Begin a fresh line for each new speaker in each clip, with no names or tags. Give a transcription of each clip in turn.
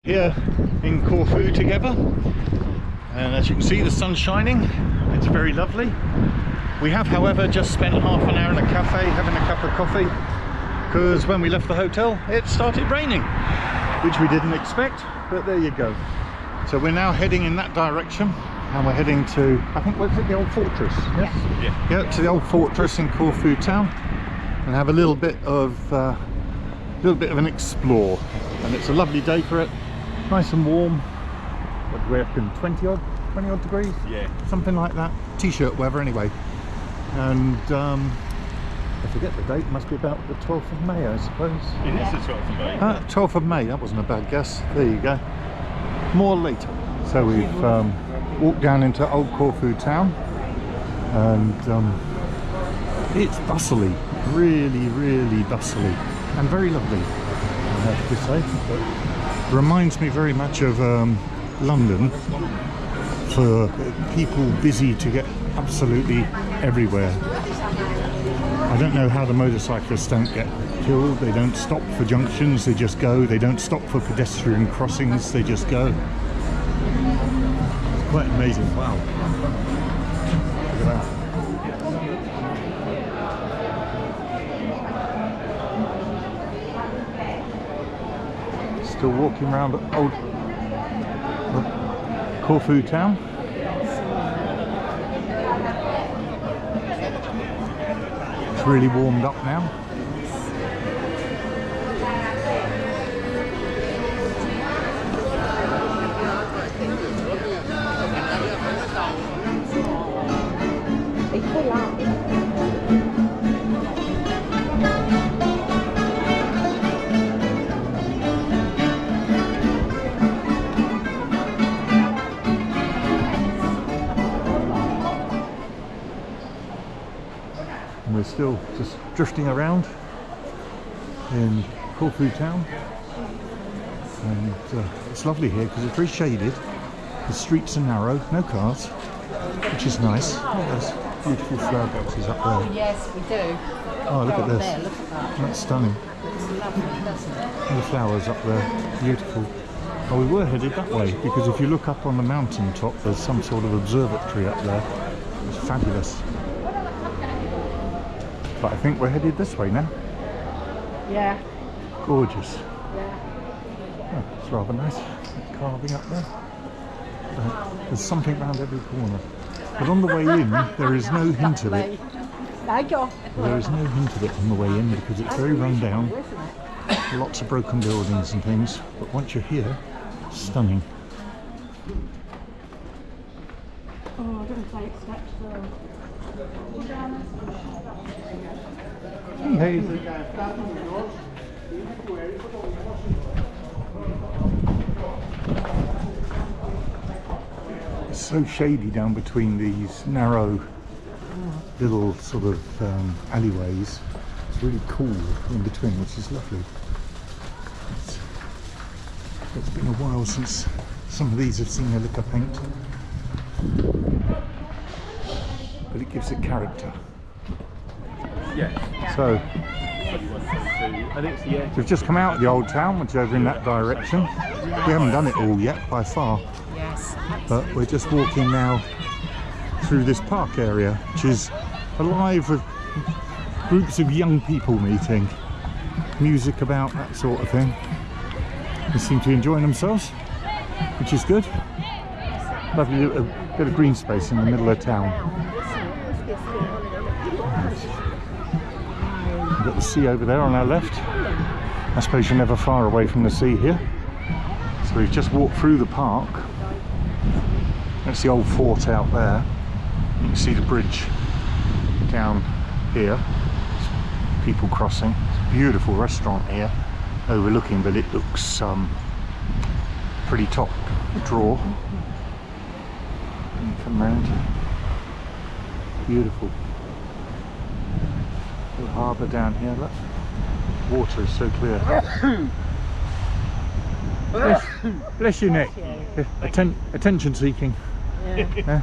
Here in Corfu together, and as you can see, the sun's shining. It's very lovely. We have, however, just spent half an hour in a cafe having a cup of coffee, because when we left the hotel it started raining, which we didn't expect, but there you go. So we're now heading in that direction, and we're heading to, I think, what's it, the old fortress? Yes? Yeah, to the old fortress in Corfu Town, and have a little bit of an explore. And it's a lovely day for it. Nice and warm. What do we reckon, 20 odd degrees? Yeah. Something like that. T-shirt weather anyway. And I forget the date, it must be about the 12th of May, I suppose.
It is the 12th of May.
12th of May, that wasn't a bad guess. There you go. More later. So we've walked down into old Corfu Town, and it's bustly. Really, really bustly. And very lovely, I have to say. But reminds me very much of London, for people busy to get absolutely everywhere. I don't know how the motorcyclists don't get killed. They don't stop for junctions, they just go. They don't stop for pedestrian crossings, they just go. It's quite amazing. Wow. Look at that. Still walking around old Corfu Town. It's really warmed up now. And we're still just drifting around in Corfu Town, and it's lovely here because it's very shaded. The streets are narrow, no cars, which is nice. Look at those beautiful flower boxes up there.
Oh yes, we do.
Oh, look at this.
There, look at that.
That's stunning.
It's lovely, doesn't it?
And the flowers up there, beautiful. Oh, we were headed that way because if you look up on the mountain top, there's some sort of observatory up there. It's fabulous. But I think we're headed this way now.
Yeah.
Gorgeous.
Yeah.
Oh, it's rather nice. Carving up there. There's something around every corner. But on the way in, there is no hint of it. There is no hint of it on the way in because it's very run down. Lots of broken buildings and things. But once you're here, stunning.
Oh, I didn't take steps though.
Hey. It's so shady down between these narrow little sort of alleyways. It's really cool in between, which is lovely. It's been a while since some of these have seen a lick of paint, but it gives it character.
Yeah.
So
I think it's, yeah.
we've just come out of the old town, which is over in that direction. We haven't done it all yet by far,
Yes.
but we're just walking now through this park area, which is alive with groups of young people meeting, music about, that sort of thing. They seem to be enjoying themselves, which is good. Lovely little bit of green space in the middle of town. We've got the sea over there on our left. I suppose you're never far away from the sea here. So we've just walked through the park. That's the old fort out there. You can see the bridge down here. People crossing. It's a beautiful restaurant here, overlooking, but it looks pretty top drawer. Come round. Beautiful. Little harbour down here, look. Water is so clear. Bless you, Nick. Attention seeking.
Yeah.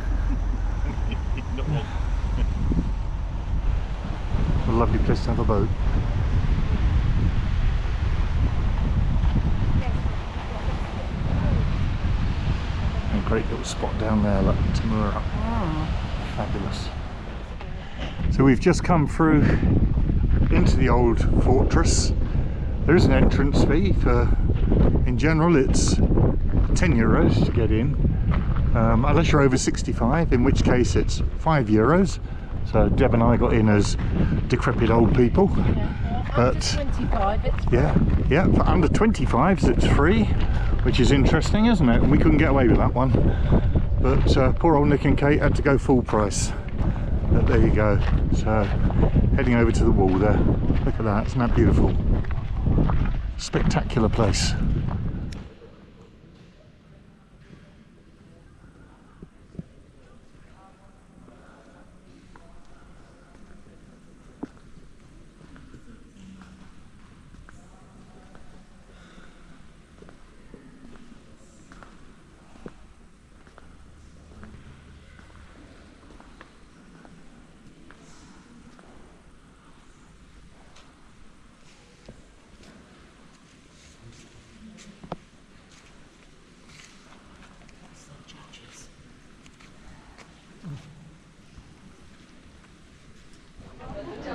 A lovely place to have a boat. great little spot down there, look, Tamura.
Oh.
Fabulous. So we've just come through into the old fortress. There is an entrance fee for, in general it's 10 euros to get in, unless you're over 65, in which case it's 5 euros. So Deb and I got in as decrepit old people. But
25, it's
yeah, for under 25s it's free, which is interesting, isn't it? And we couldn't get away with that one. But poor old Nick and Kate had to go full price. But there you go. So heading over to the wall there. Look at that, isn't that beautiful? Spectacular place.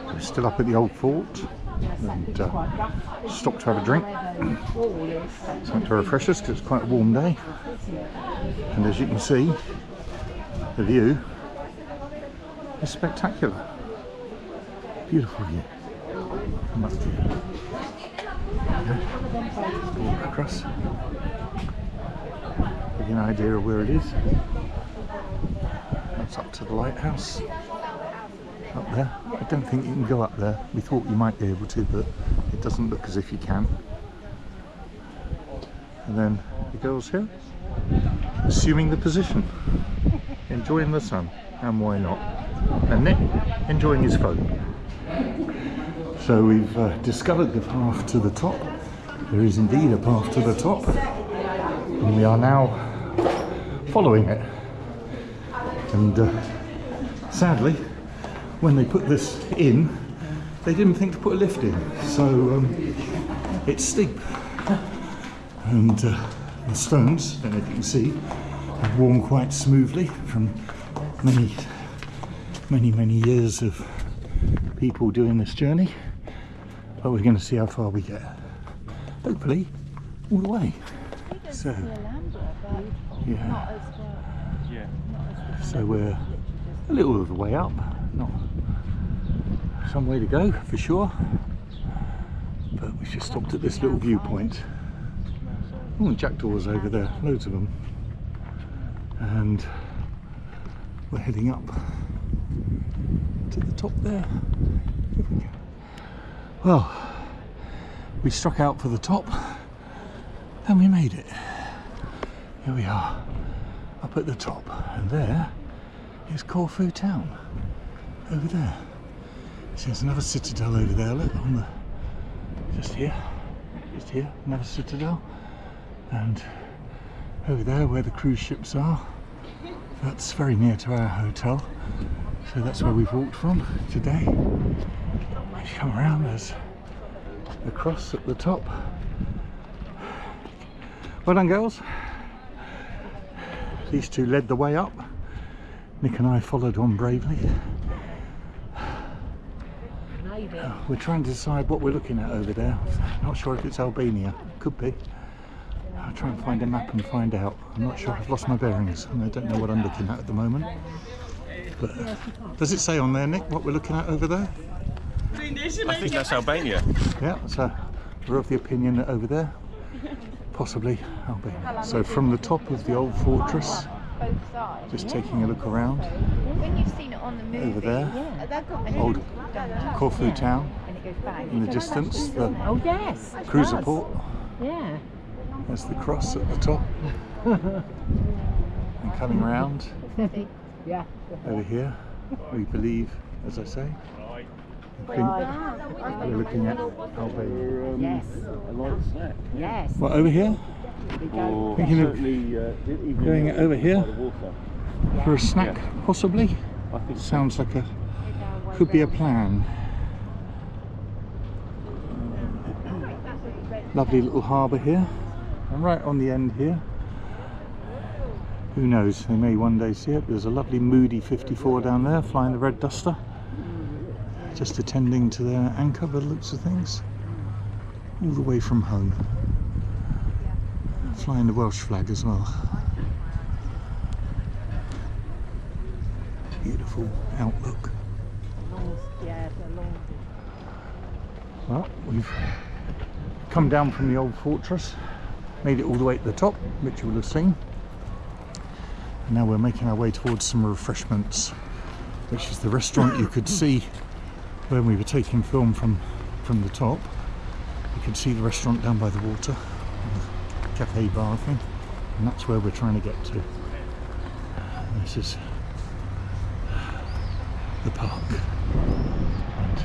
We're still up at the old fort and stopped to have a drink, something to refresh us because it's quite a warm day. And as you can see, the view is spectacular. Beautiful view. Much view. Walk across. Give you an idea of where it is. That's up to the lighthouse. Up there. I don't think you can go up there. We thought you might be able to, but it doesn't look as if you can. And then the girls here, assuming the position, enjoying the sun, and why not? And Nick enjoying his phone. So we've discovered the path to the top. There is indeed a path to the top, and we are now following it. And sadly, when they put this in, they didn't think to put a lift in, so it's steep, and the stones, as you can see, have worn quite smoothly from many years of people doing this journey. But we're going to see how far we get. Hopefully all the way. So yeah, so we're a little of the way up. Not some way to go for sure, but we've just stopped at this little viewpoint. Oh, and jackdaws over there, loads of them, and we're heading up to the top there. Here we go. Well, we struck out for the top and we made it. Here we are up at the top, and there is Corfu Town. Over there. So there's another citadel over there, look, on the just here, another citadel. And over there where the cruise ships are, that's very near to our hotel. So that's where we've walked from today. As you come around, there's the cross at the top. Well done, girls. These two led the way up. Nick and I followed on bravely. We're trying to decide what we're looking at over there. Not sure if it's Albania. Could be. I'll try and find a map and find out. I'm not sure. I've lost my bearings and I don't know what I'm looking at the moment. But does it say on there, Nick, what we're looking at over there?
I think that's Albania.
Yeah, so we're of the opinion that over there, possibly Albania. So from the top of the old fortress, just taking a look around.
When you've seen it on the movie,
over there, old Corfu Town in the distance, the cruiser port.
Yeah.
There's the cross at the top. And coming round
Yeah.
over here, we believe, as I say, we're looking at Albania.
Yes.
A light snack.
Yes.
What, over here?
Or
Thinking of
certainly even
going over here
by the water.
for a snack, possibly?
I think
Sounds like could be a plan. Lovely little harbour here, and right on the end here Who knows, they may one day see it. There's a lovely moody 54 down there flying the red duster, just attending to their anchor by the looks of things, all the way from home, flying the Welsh flag as well. Beautiful outlook. Well, we've come down from the old fortress, made it all the way to the top, which you will have seen. And now we're making our way towards some refreshments, which is the restaurant you could see when we were taking film from the top. You could see the restaurant down by the water, the cafe bar thing, and that's where we're trying to get to. And this is the park. And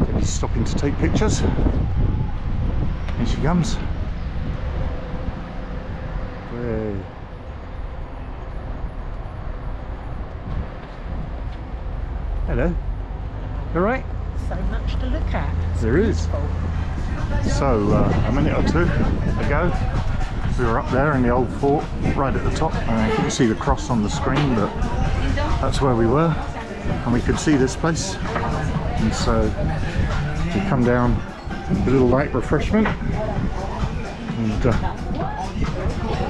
Debbie's stopping to take pictures. Here she comes. Hey. Hello. You alright?
So much to look at.
There is. So a minute or two ago we were up there in the old fort right at the top. You can see the cross on the screen, but that's where we were, and we could see this place. And so we come down a little light refreshment and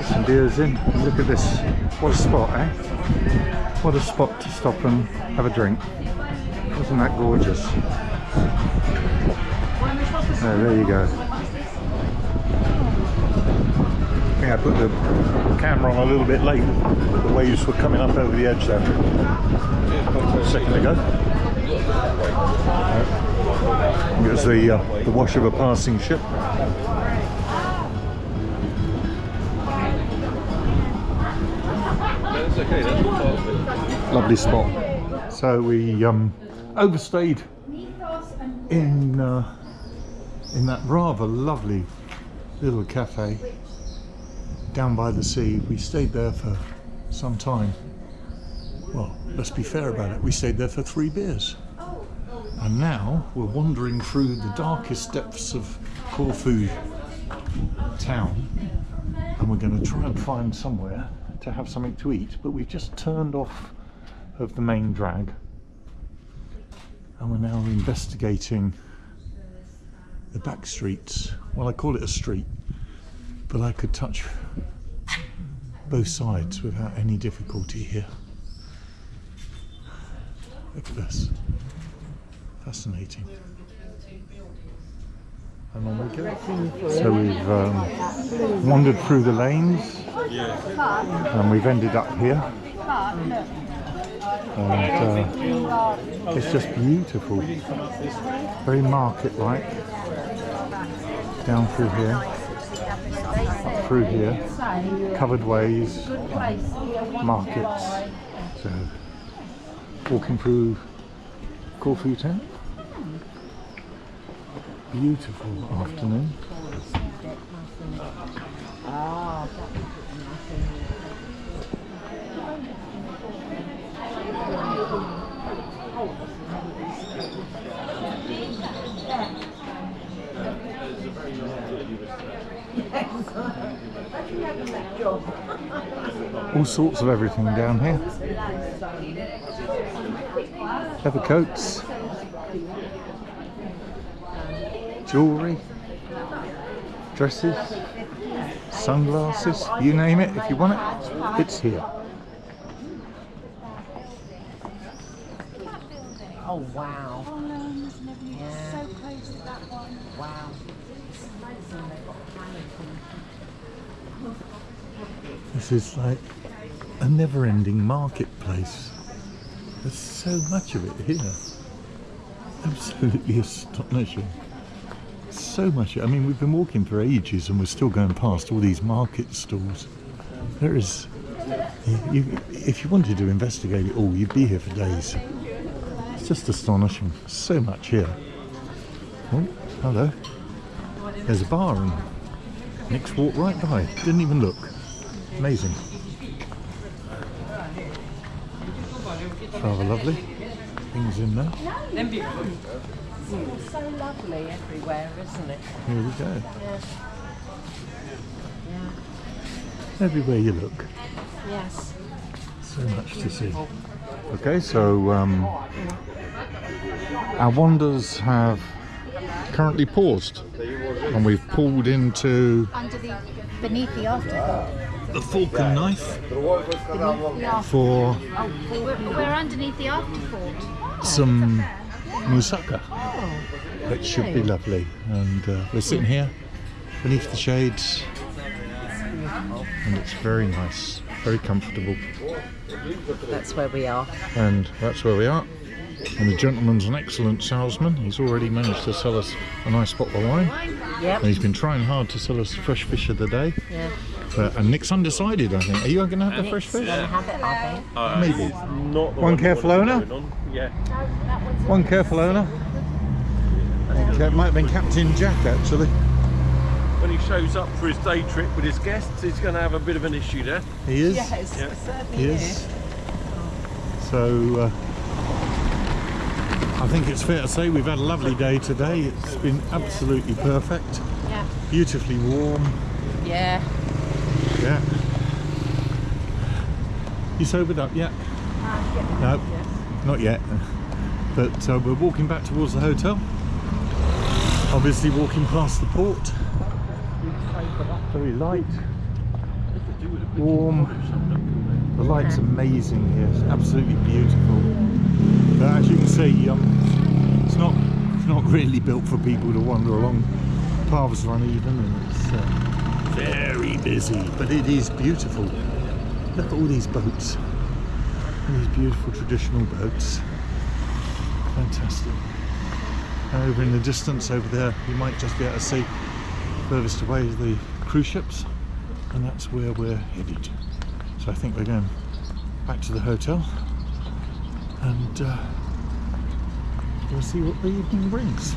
some beers in. And look at this, what a spot, eh? What a spot to stop and have a drink. Isn't that gorgeous? There you go. I think I put the camera on a little bit late. The waves were coming up over the edge there a second ago. It was the wash of a passing ship. Lovely spot. So we overstayed in that rather lovely little cafe down by the sea. We stayed there for some time. Well, let's be fair about it, we stayed there for 3 beers. And now we're wandering through the darkest depths of Corfu Town, and we're going to try and find somewhere to have something to eat, but we've just turned off of the main drag and we're now investigating the back streets. Well, I call it a street, but I could touch both sides without any difficulty here. Look at this. Fascinating. And on we go. So we've wandered through the lanes and we've ended up here. And it's just beautiful. Very market-like. Down through here, up through here, covered ways, markets. So walking through Corfu Town. Beautiful afternoon. All sorts of everything down here. Leather coats, jewellery, dresses, sunglasses, you name it, if you want it, it's here.
Oh wow.
Yeah. So close to that one.
Wow.
This is like a never-ending marketplace. There's so much of it here. Absolutely astonishing. So much. I mean, we've been walking for ages and we're still going past all these market stalls. There is, if you wanted to investigate it all, you'd be here for days. It's just astonishing. So much here. Oh, hello. There's a bar and Nick's walked right by. Didn't even look. Amazing. Rather lovely. Things in there.
It's so lovely everywhere, isn't it?
Here we go.
Yeah. Yeah.
everywhere you look.
Yes.
So much to see. Okay, so our wanders have currently paused and we've pulled into
Beneath the afterthought.
the fork and knife
Yeah.
for
We're underneath the afterthought.
some moussaka, which should be lovely. And we're sitting here beneath the shades and it's very nice, very comfortable.
That's where we are.
And that's where we are. And the gentleman's an excellent salesman. He's already managed to sell us a nice bottle of wine.
Yep.
And he's been trying hard to sell us the fresh fish of the day.
Yeah.
And Nick's undecided, I think. Are you going to have the fresh fish?
Gonna have it, I think.
Maybe.
Not the
One
you
careful
wanted
owner?
going on. Yeah.
One careful owner. I think it might have been Captain Jack, actually.
When he shows up for his day trip with his guests, he's going to have a bit of an issue there.
He is.
Yes,
Yeah.
certainly
He is. So, I think it's fair to say we've had a lovely day today. It's been absolutely perfect.
Yeah.
Beautifully warm.
Yeah.
Yeah. You sobered up yet? No, not yet. But we're walking back towards the hotel. Obviously walking past the port. Very light, warm. The light's amazing here. It's absolutely beautiful. But as you can see, it's not really built for people to wander along. Paths are uneven and it's very busy, but it is beautiful. Look at all these boats. These beautiful traditional boats. Fantastic. And over in the distance over there, you might just be able to see furthest away is the cruise ships, and that's where we're headed. So I think we're going back to the hotel and we'll see what the evening brings.